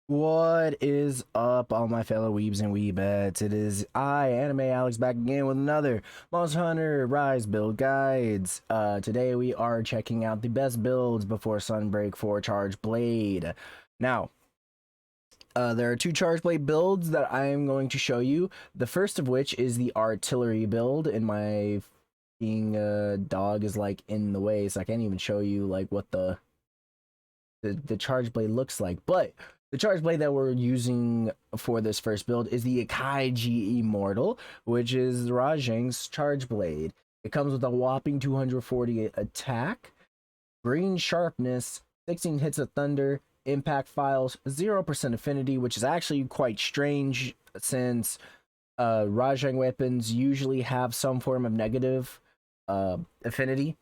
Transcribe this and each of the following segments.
What is up, all my fellow weebs and weebettes? It is I, AnimeALX, back again with another Monster Hunter Rise build guides. Today we are checking out the best builds before Sunbreak for Charge Blade. Now, there are two Charge Blade builds that I am going to show you. The first of which is the artillery build, and my dog is like in the way, so I can't even show you like what the Charge Blade looks like, but the Charge Blade that we're using for this first build is the Akaiji Immortal, which is Rajang's Charge Blade. It comes with a whopping 240 attack, green sharpness, 16 hits of thunder, impact files, 0% affinity, which is actually quite strange since Rajang weapons usually have some form of negative affinity.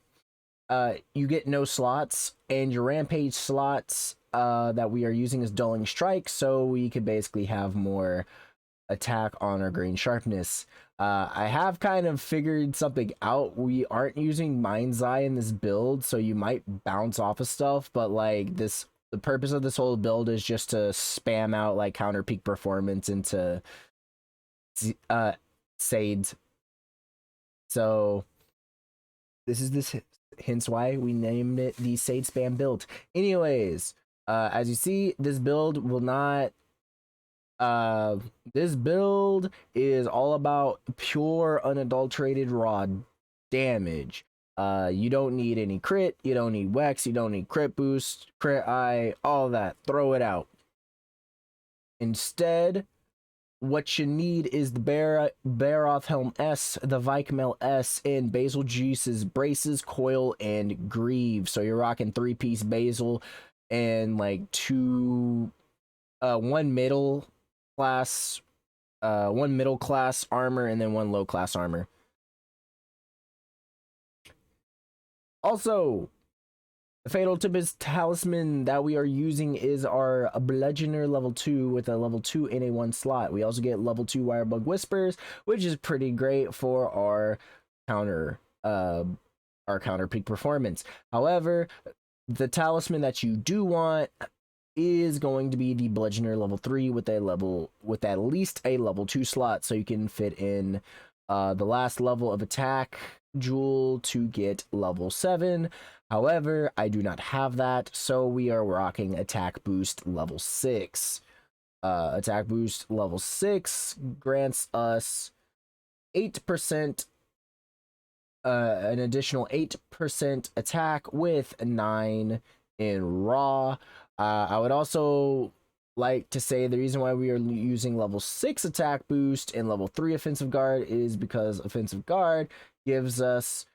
You get no slots, and your rampage slots that we are using is dulling strike, so we could basically have more attack on our green sharpness. I have kind of figured something out. We aren't using Mind's Eye in this build, so you might bounce off of stuff, but like the purpose of this whole build is just to spam out like counter peak performance into Sades. So this hence why we named it the Sade Spam build. Anyways, as you see, this build will not this build is all about pure unadulterated raw damage. You don't need any crit, you don't need Wex, you don't need crit boost, crit eye, all that. Throw it out. Instead, what you need is the Baroth Helm S, the Vikemel S, and Basil Juice's Braces, Coil, and Grieve. So you're rocking 3-piece Basil and like one middle class armor and then one low class armor. Also, the Fatal Tempest Talisman that we are using is our Bludgeoner level 2 with a level 2 in a 1 slot. We also get level 2 Wirebug Whispers, which is pretty great for our counter peak performance. However, the talisman that you do want is going to be the Bludgeoner level 3 with at least a level 2 slot, so you can fit in the last level of attack jewel to get level 7. However, I do not have that, so we are rocking attack boost level 6. Attack boost level 6 grants us 8%, an additional 8% attack with 9 in raw. I would also like to say the reason why we are using level 6 attack boost and level 3 offensive guard is because offensive guard gives us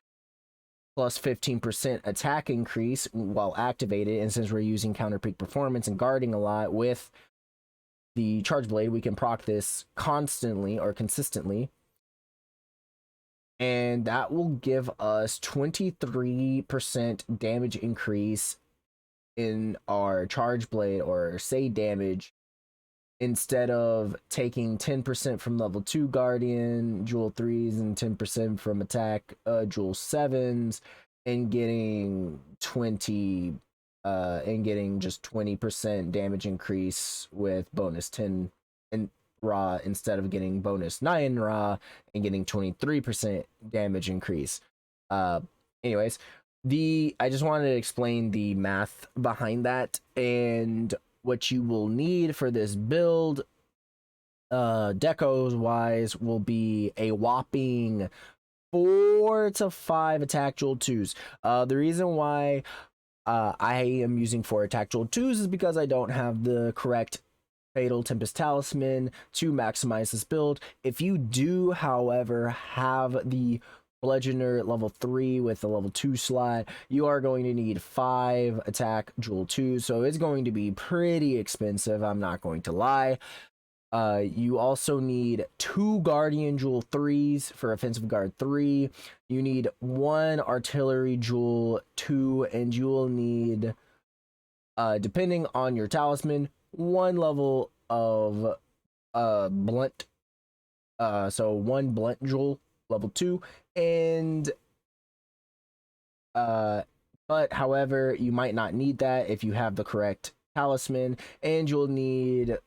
plus 15% attack increase while activated, and since we're using counter peak performance and guarding a lot with the Charge Blade, we can proc this constantly or consistently, and that will give us 23% damage increase in our Charge Blade or say damage, instead of taking 10% from level 2 Guardian, Jewel 3s, and 10% from attack Jewel 7s, and getting just 20% damage increase with bonus 10 in raw, instead of getting bonus 9 in raw and getting 23% damage increase. Anyways, I just wanted to explain the math behind that, and what you will need for this build, decos wise, will be a whopping 4 to 5 attack jewel 2s. The reason why I am using 4 attack jewel 2s is because I don't have the correct Fatal Tempest Talisman to maximize this build. If you do, however, have the Bludgeoner level 3 with a level 2 slot, you are going to need 5 attack jewel 2, so it's going to be pretty expensive, I'm not going to lie. You also need 2 Guardian jewel 3s for offensive guard 3. You need 1 artillery jewel 2, and you will need, depending on your talisman, 1 level of blunt, so 1 blunt jewel level 2, and but however, you might not need that if you have the correct talisman, and you'll need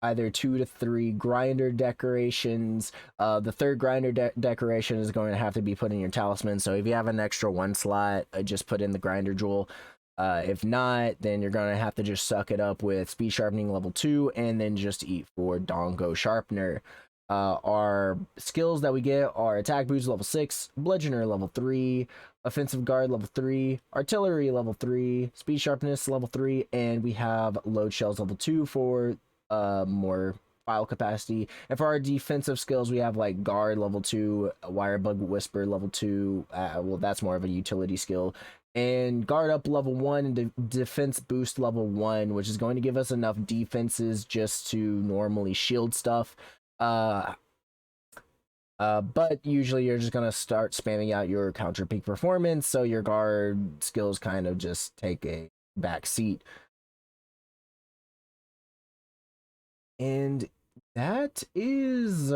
either 2 to 3 grinder decorations. The third grinder decoration is going to have to be put in your talisman. So if you have an extra 1 slot, just put in the grinder jewel. If not, then you're going to have to just suck it up with speed sharpening level 2 and then just eat for Dongo sharpener. Our skills that we get are attack boost level 6, bludgeoner level 3, offensive guard level 3, artillery level 3, speed sharpness level 3, and we have load shells level 2 for more file capacity. And for our defensive skills, we have like guard level 2, wirebug whisper level 2. Well, that's more of a utility skill. And guard up level 1 and defense boost level 1, which is going to give us enough defenses just to normally shield stuff. But usually you're just gonna start spamming out your counter peak performance, so your guard skills kind of just take a back seat. And that is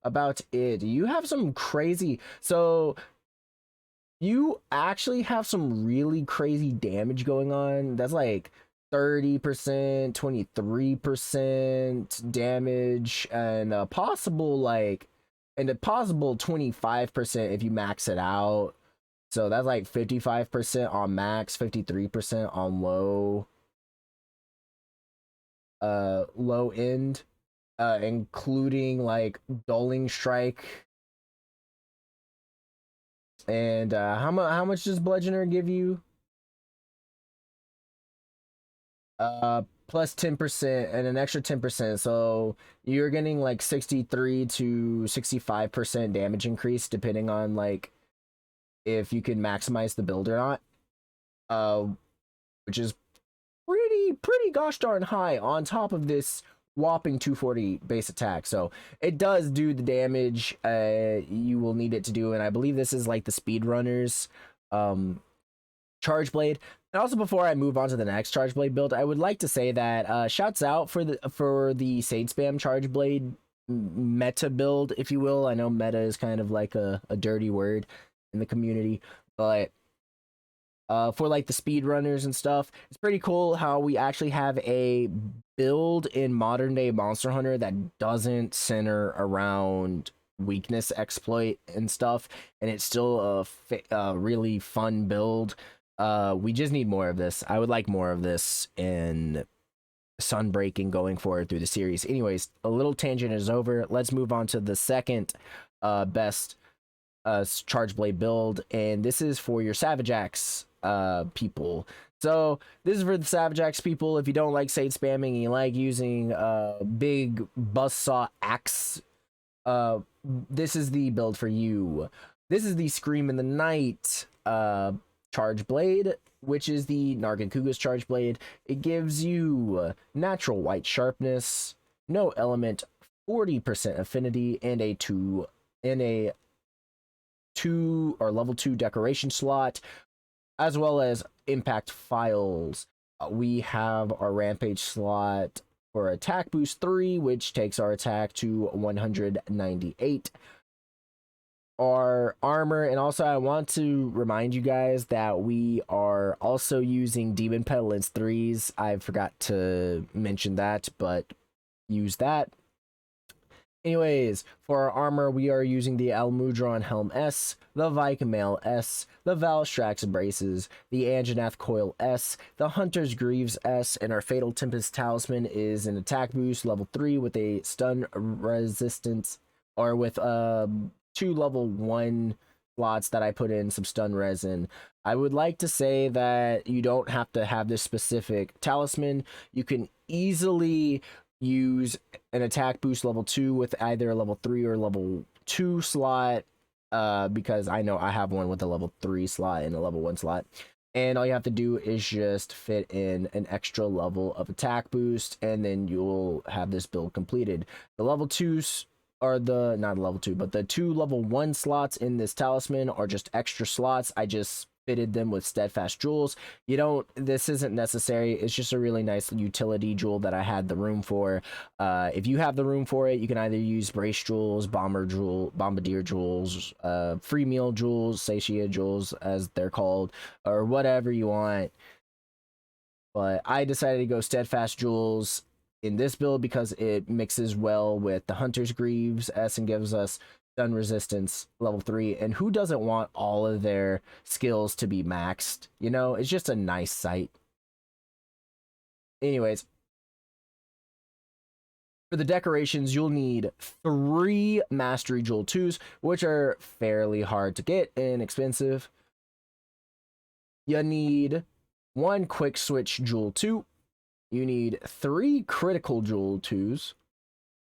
about it. You have some crazy, so you actually have some really crazy damage going on. That's like 30%, 23% damage, and a possible 25% if you max it out. So that's like 55% on max, 53% on low end, including like dulling strike. And how much does bludgeoner give you? Plus 10% and an extra 10%, so you're getting like 63 to 65% damage increase depending on like if you can maximize the build or not, which is pretty gosh darn high on top of this whopping 240 base attack. So it does do the damage you will need it to do, and I believe this is like the speedrunners charge blade. And also, before I move on to the next charge blade build, I would like to say that shouts out for the Sage Spam charge blade meta build, if you will. I know meta is kind of like a dirty word in the community, but for like the speedrunners and stuff, it's pretty cool how we actually have a build in modern day Monster Hunter that doesn't center around weakness exploit and stuff, and it's still a really fun build. We just need more of this. I would like more of this in Sunbreak and going forward through the series. Anyways, a little tangent is over. Let's move on to the second best charge blade build, and this is for your Savage Axe people. So this is for the Savage Axe people. If you don't like Sage spamming and you like using big buzzsaw axe, this is the build for you. This is the Scream in the Night charge blade, which is the Nargacuga's charge blade. It gives you natural white sharpness, no element, 40% affinity, and a 2 or level 2 decoration slot, as well as impact files. We have our rampage slot for attack boost 3, which takes our attack to 198. Our armor, and also I want to remind you guys that we are also using Demon Petulance 3s. I forgot to mention that, but use that. Anyways, for our armor, we are using the Almudron Helm S, the Viking Mail S, the Valstrax Braces, the Anjanath Coil S, the Hunter's Greaves S, and our Fatal Tempest Talisman is an attack boost level 3 with a stun resistance, or with 2 level 1 slots that I put in some stun resin. I would like to say that you don't have to have this specific talisman. You can easily use an attack boost level 2 with either a level 3 or level 2 slot, because I know I have one with a level 3 slot and a level 1 slot. And all you have to do is just fit in an extra level of attack boost, and then you'll have this build completed. The level 2s are not level 2, but the 2 level 1 slots in this talisman are just extra slots. I just fitted them with steadfast jewels. This isn't necessary. It's just a really nice utility jewel that I had the room for. If you have the room for it, you can either use brace jewels, bombardier jewels, free meal jewels, satiate jewels as they're called, or whatever you want. but I decided to go Steadfast Jewels in this build because it mixes well with the Hunter's Greaves S and gives us stun resistance level 3. And who doesn't want all of their skills to be maxed? You know, it's just a nice sight. Anyways, for the decorations, you'll need 3 Mastery Jewel 2s, which are fairly hard to get and expensive. You need 1 Quick Switch Jewel 2. You need 3 Critical Jewel 2s.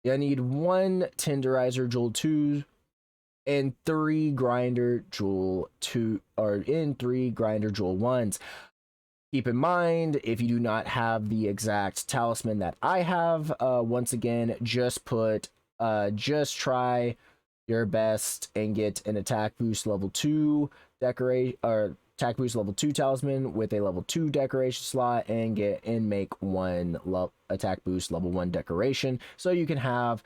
You need 1 Tenderizer Jewel 2, and 3 Grinder Jewel 2, or in 3 Grinder Jewel 1s. Keep in mind, if you do not have the exact talisman that I have, once again, just try your best and get an attack boost level 2 attack boost level 2 talisman with a level 2 decoration slot, and make 1 attack boost level 1 decoration so you can have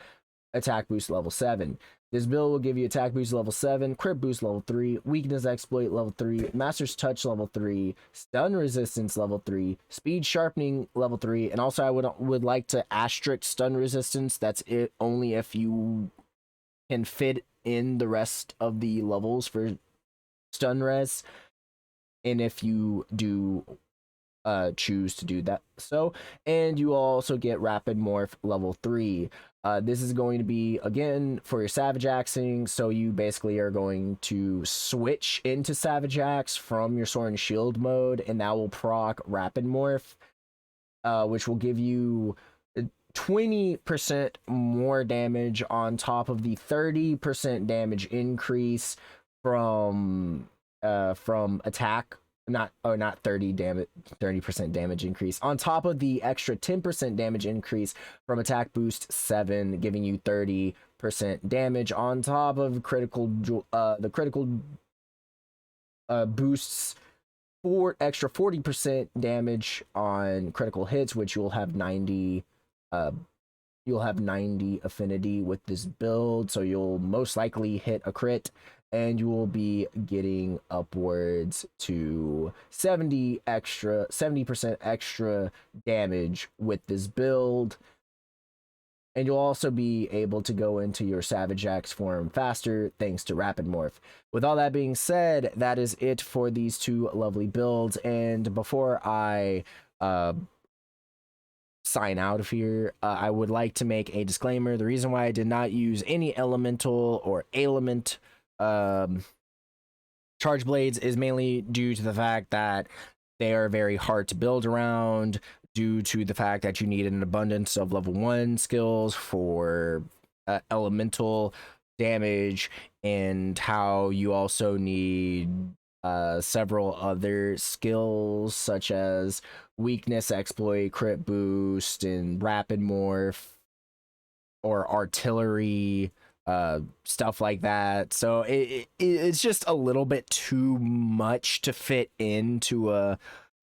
attack boost level 7. This build will give you attack boost level 7, crit boost level 3, weakness exploit level 3, master's touch level 3, stun resistance level 3, speed sharpening level 3, and also I would like to asterisk stun resistance. That's it only if you can fit in the rest of the levels for stun res, and if you do choose to do that. And you also get rapid morph level 3. This is going to be again for your savage axing, so you basically are going to switch into savage axe from your sword and shield mode, and that will proc rapid morph, which will give you 20% more damage on top of the 30% damage increase from attack. Not 30% damage increase on top of the extra 10% damage increase from attack boost 7, giving you 30% damage on top of the critical boosts for extra 40% damage on critical hits, which you'll have 90 affinity with this build, so you'll most likely hit a crit, and you will be getting upwards to 70% extra damage with this build. And you'll also be able to go into your Savage Axe form faster thanks to Rapid Morph. With all that being said, that is it for these 2 lovely builds. And before I sign out of here, I would like to make a disclaimer. The reason why I did not use any elemental or ailment charge blades is mainly due to the fact that they are very hard to build around, due to the fact that you need an abundance of level 1 skills for elemental damage, and how you also need several other skills such as weakness exploit, crit boost, and rapid morph, or artillery, stuff like that. So it's just a little bit too much to fit into a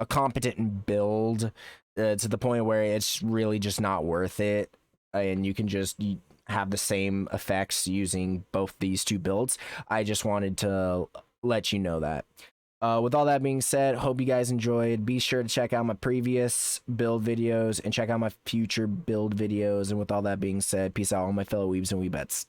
competent build, to the point where it's really just not worth it, and you can just have the same effects using both these 2 builds. I just wanted to let you know that. With all that being said, hope you guys enjoyed. Be sure to check out my previous build videos and check out my future build videos. And with all that being said, peace out, all my fellow weebs and weebettes.